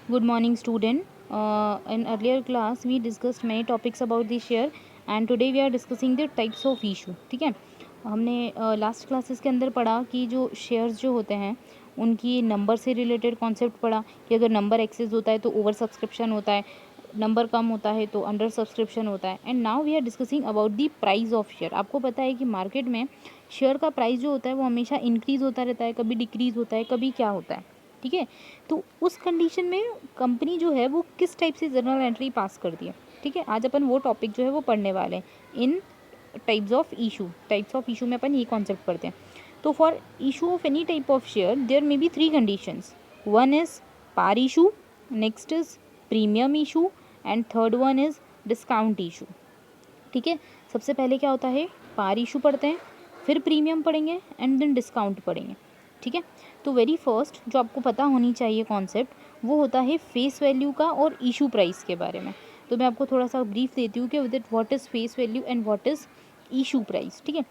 Good morning, student. In earlier class, we discussed many topics about the share, and today we are discussing the types of issue. ठीक है, हमने last classes के अंदर पढ़ा कि जो शेयर्स जो होते हैं उनकी नंबर से रिलेटेड कॉन्सेप्ट पढ़ा कि अगर नंबर एक्सेस होता है तो ओवर सब्सक्रिप्शन होता है, नंबर कम होता है तो अंडर सब्सक्रिप्शन होता है. And now we are discussing about the price of share. आपको पता है कि मार्केट में शेयर का प्राइस जो होता है वो हमेशा इंक्रीज़ होता रहता है, कभी डिक्रीज़ होता है, कभी क्या होता है. ठीक है, तो उस कंडीशन में कंपनी जो है वो किस टाइप से जर्नल एंट्री पास करती है. ठीक है, आज अपन वो टॉपिक जो है वो पढ़ने वाले हैं. इन टाइप्स ऑफ इशू में अपन ये कॉन्सेप्ट पढ़ते हैं. तो for issue of any type of share there may be 3 conditions. One is par issue, next is premium issue and third one is discount issue. ठीक है, सबसे पहले क्या होता है, पार इशू पढ़ते हैं, फिर प्रीमियम पढ़ेंगे एंड देन डिस्काउंट पढ़ेंगे. ठीक है, तो वेरी फर्स्ट जो आपको पता होनी चाहिए कॉन्सेप्ट वो होता है फेस वैल्यू का और इशू प्राइस के बारे में. तो मैं आपको थोड़ा सा ब्रीफ देती हूँ कि with it what is face value and what is issue price. ठीक है,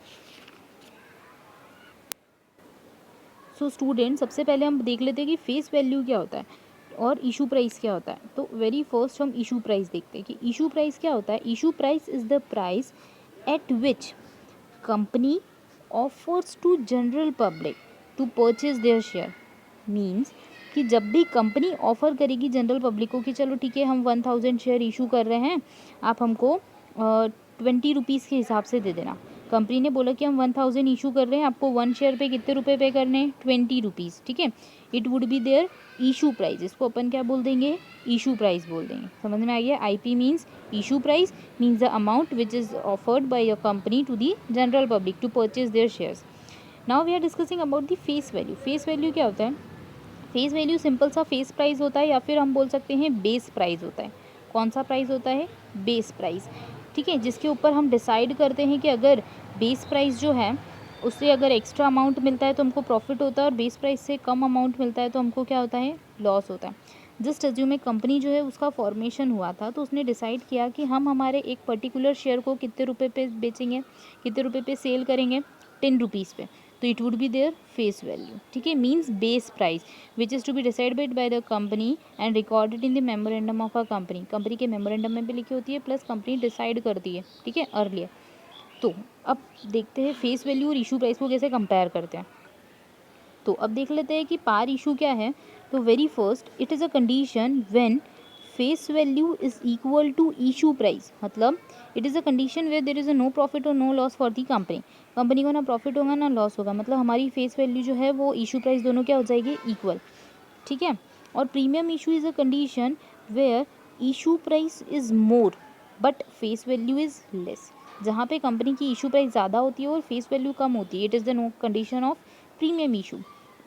सो स्टूडेंट सबसे पहले हम देख लेते हैं कि फेस वैल्यू क्या होता है और इशू प्राइस क्या होता है. तो वेरी फर्स्ट हम इशू प्राइस देखते हैं कि इशू प्राइस क्या होता है. Issue price is the price at which company offers to general public to purchase their share. Means कि जब भी कंपनी ऑफ़र करेगी जनरल पब्लिक को कि चलो ठीक है हम 1000 शेयर इशू कर रहे हैं, आप हमको 20 रुपीज़ के हिसाब से दे देना. कंपनी ने बोला कि हम 1000 इशू कर रहे हैं, आपको 1 शेयर पे कितने रुपए पे करने हैं, 20 रुपीज़. ठीक है, it would be there issue price. इसको अपन क्या बोल देंगे, इशू प्राइस बोल देंगे. समझ में आ गया. IP means issue price, means the amount which is offered by your company to the general public to purchase their shares. Now we are discussing about the face value. Face value क्या होता है. Face value simple सा face price होता है या फिर हम बोल सकते हैं बेस प्राइस होता है. कौन सा प्राइस होता है, बेस प्राइस. ठीक है, जिसके ऊपर हम डिसाइड करते हैं कि अगर बेस प्राइस जो है उससे अगर एक्स्ट्रा अमाउंट मिलता है तो हमको प्रॉफिट होता है और बेस प्राइस से कम अमाउंट मिलता है तो हमको क्या होता है, लॉस होता है. जस्ट अज्यूम एक कंपनी जो है उसका फॉर्मेशन हुआ था तो उसने डिसाइड किया कि हम हमारे एक पर्टिकुलर शेयर को कितने रुपए पे बेचेंगे, कितने रुपए पे सेल करेंगे, 10 रुपीज़ पे. तो it would be their face value. ठीक है, means base price which is to be decided by the company and recorded in the memorandum of a company. Company के मेमोरेंडम में भी लिखी होती है प्लस कंपनी डिसाइड करती है. ठीक है, अर्लियर. तो अब देखते हैं फेस वैल्यू और इशू प्राइस को कैसे कंपेयर करते हैं. तो अब देख लेते हैं कि पार इशू क्या है. तो very first it is a condition when face value is equal to issue price. मतलब it is a condition where there is a no profit और no loss for the company. Company को ना profit होगा ना loss होगा. मतलब हमारी face value जो है वो इशू प्राइस दोनों क्या हो जाएगी, इक्वल. ठीक है, और premium issue is a condition where issue price is more but face value is less. जहाँ पे कंपनी की इशू प्राइस ज़्यादा होती है और फेस वैल्यू कम होती है, it is the no condition of premium issue.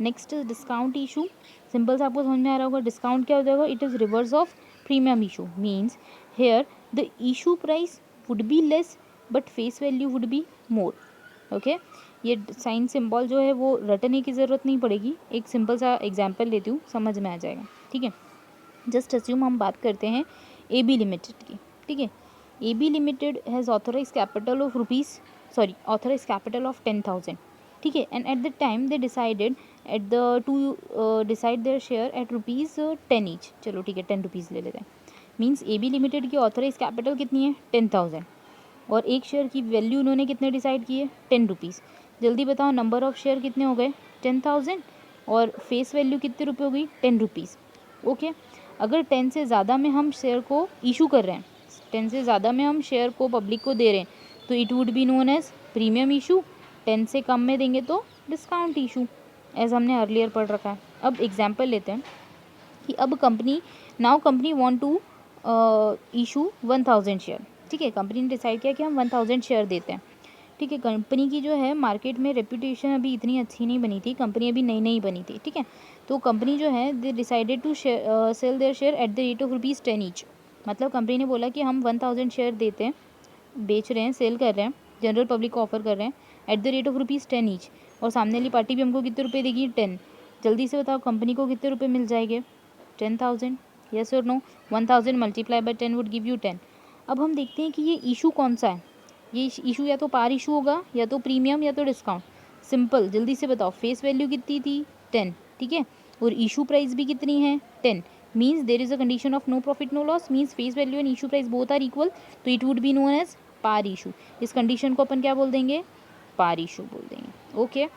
Next is discount issue. Simple से आपको समझ में आ रहा होगा डिस्काउंट क्या हो जाएगा, it is reverse of premium issue. Means here the issue price would be less but face value would be more. Okay, ये साइन सिंबल जो है वो रटने की ज़रूरत नहीं पड़ेगी. एक सिंपल सा एग्जाम्पल लेती हूँ, समझ में आ जाएगा. ठीक है, जस्ट अस्यूम हम बात करते हैं AB लिमिटेड की. ठीक है, AB limited has authorise capital of authorise capital of 10,000. ठीक है, and at the time they decided at the to decide their share at ₹10 each. चलो ठीक है, 10 रुपीज़ ले लेते हैं. मीन्स AB लिमिटेड की ऑथराइज कैपिटल कितनी है, 10,000. और एक शेयर की वैल्यू उन्होंने कितने डिसाइड की है, 10 रुपीज़. जल्दी बताओ नंबर ऑफ़ शेयर कितने हो गए, 10,000. और फेस वैल्यू कितने रुपये हो गई, 10 रुपीज़. ओके, अगर 10 से ज़्यादा में हम शेयर को इशू कर रहे हैं, 10 से ज़्यादा में हम शेयर को पब्लिक को दे रहे हैं तो it would be known as premium issue. 10 से कम में देंगे तो डिस्काउंट इशू, एज हमने अर्लियर पढ़ रखा है. अब एग्जाम्पल लेते हैं कि अब company want to issue 1000 share. ठीक है, कंपनी ने डिसाइड किया कि हम 1000 शेयर देते हैं. ठीक है, कंपनी की जो है मार्केट में रेपुटेशन अभी इतनी अच्छी नहीं बनी थी, कंपनी अभी नई नई बनी थी. ठीक है, तो कंपनी जो है they decided to sell their share at the rate of ₹10 each. मतलब कंपनी ने बोला कि हम 1000 शेयर देते हैं, बेच रहे हैं, सेल कर रहे हैं, जनरल पब्लिक को ऑफर कर रहे हैं eight the rate of ₹10 each. और सामने वाली पार्टी भी हमको कितने रुपए देगी, 10. जल्दी से बताओ कंपनी को कितने रुपए मिल जाएंगे, 10,000. यस और no, 1000 multiply by 10 would give you 10. अब हम देखते हैं कि ये इशू कौन सा है. ये इशू या तो पार इशू होगा या तो प्रीमियम या तो डिस्काउंट. सिंपल, जल्दी से बताओ फेस वैल्यू कितनी थी, 10. ठीक है, और इशू प्राइस भी कितनी है, 10. Means there is a condition of no profit no loss, means face value and issue price both are equal, तो it would be known as par issue. इस कंडीशन को अपन क्या बोल देंगे, पार इशू बोल देंगे। ओके,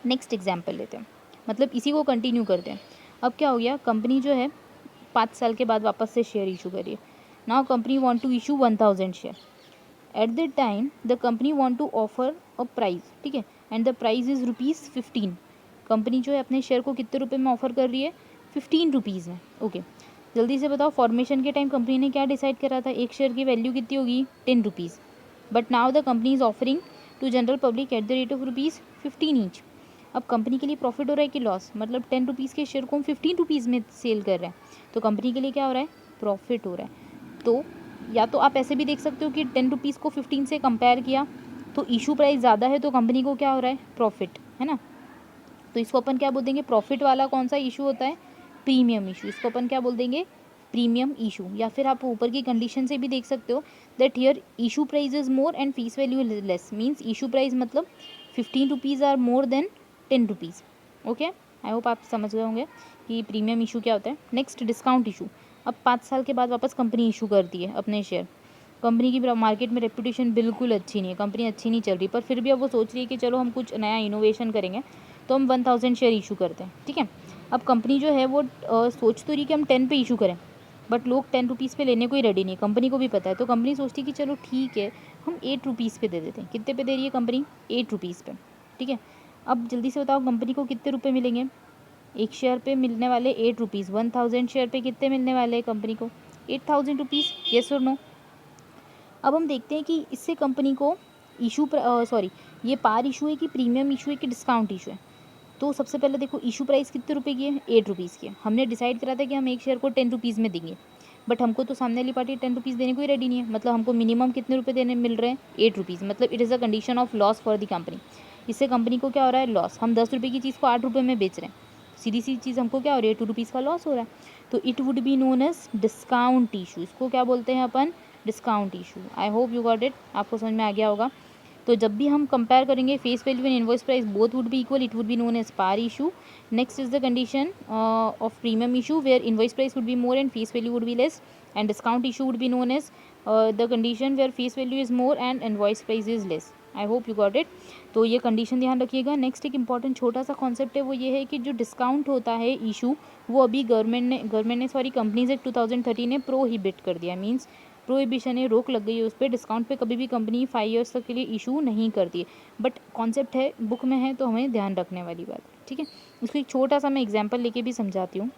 नेक्स्ट एग्जाम्पल लेते हैं, मतलब इसी को कंटिन्यू करते हैं। अब क्या हो गया, कंपनी जो है 5 साल के बाद वापस से शेयर इशू करिए। Now company want to issue 1000 share. At the time the company want to offer a price, ठीक है, and the price is ₹15। Company जो है अपने शेयर को कितने रुपए में ऑफर कर रही है, 15 रुपीज़ में। ओके, जल्दी से बताओ, फॉर्मेशन के टाइम कंपनी ने क्या डिसाइड करा था, एक शेयर की वैल्यू कितनी होगी, 10 rupees. But now the company is offering to general public at the rate of ₹15 each. अब कंपनी के लिए प्रॉफिट हो रहा है कि लॉस, मतलब 10 रुपीज़ के शेयर को हम 15 रुपीज़ में सेल कर रहे हैं, तो कंपनी के लिए क्या हो रहा है, प्रॉफिट हो रहा है। तो या तो आप ऐसे भी देख सकते हो कि 10 रुपीज़ को 15 से कंपेयर किया तो इशू प्राइस ज़्यादा है, तो कंपनी को क्या हो रहा है, प्रॉफिट, है ना। तो इसको अपन क्या बोल देंगे, प्रॉफिट वाला कौन सा इशू होता है, प्रीमियम इशू। इसको अपन क्या बोल देंगे, प्रीमियम इशू। या फिर आप ऊपर की कंडीशन से भी देख सकते हो that here issue price is more and face value is less, means issue price मतलब 15 rupees are more than 10 rupees. Okay, I hope आप समझ गए होंगे कि प्रीमियम इशू क्या होता है। Next, discount issue. अब 5 साल के बाद वापस कंपनी इशू करती है अपने शेयर। कंपनी की मार्केट में रेपुटेशन बिल्कुल अच्छी नहीं है, कंपनी अच्छी नहीं चल रही, पर फिर भी अब वो सोच रही है कि चलो हम कुछ नया इनोवेशन करेंगे, तो हम 1000 शेयर इशू करते हैं, ठीक है। अब कंपनी जो है वो सोच तो रही कि हम 10 पे इशू करें, बट लोग 10 रुपीज़ पे लेने को ही रेडी नहीं, कंपनी को भी पता है। तो कंपनी सोचती है कि चलो ठीक है, हम 8 रुपीज़ पे दे देते हैं। कितने पे दे रही है कंपनी, 8 रुपीज़ पे, ठीक है। अब जल्दी से बताओ कंपनी को कितने रुपये मिलेंगे, एक शेयर पे मिलने वाले 8 रुपीज़, 1000 शेयर पे कितने मिलने वाले हैं कंपनी को, 8000 रुपीज़, येस और नो। अब हम देखते हैं कि इससे कंपनी को इशू सॉरी ये पार इशू है कि प्रीमियम इशू है कि डिस्काउंट इशू है। तो सबसे पहले देखो, इशू प्राइस कितने रुपए की है, 8 रुपीज़ की है। हमने डिसाइड करा था कि हम एक शेयर को 10 रुपीज़ में देंगे, बट हमको तो सामने वाली पार्टी 10 रुपीज़ देने को ही रेडी नहीं है, मतलब हमको मिनिमम कितने रुपए देने मिल रहे हैं, 8 रुपीज़, मतलब it is a condition of loss for the company. इससे कंपनी को क्या हो रहा है, लॉस। हम 10 रुपये की चीज़ को 8 रुपये में बेच रहे हैं, सीधी सी चीज़ हमको क्या हो रही है, 2 रुपीज़ का लॉस हो रहा है। तो it would be known as discount issue. इसको क्या बोलते हैं अपन, discount issue. I hope you got it, आपको समझ में आ गया होगा। तो जब भी हम कंपेयर करेंगे face value and invoice price both would be equal, it would be known as par issue. Next is the condition of premium issue where invoice price would be more and face value would be less, and discount issue would be known as the condition where face value is more and invoice price is less. I hope you got it. तो ये condition ध्यान रखिएगा। Next एक important छोटा सा concept है, वो ये है कि जो डिस्काउंट होता है इशू, वो अभी गवर्नमेंट ने सॉरी कंपनीज एक्ट 2013 ने प्रोहिबिट कर दिया, मीन्स प्रोहिबिशन है, रोक लग गई है उस पर। डिस्काउंट पे कभी भी कंपनी 5 ईयर्स तक के लिए इशू नहीं करती है, बट कॉन्सेप्ट है, बुक में है, तो हमें ध्यान रखने वाली बात, ठीक है। इसको एक छोटा सा मैं एग्जांपल लेके भी समझाती हूँ।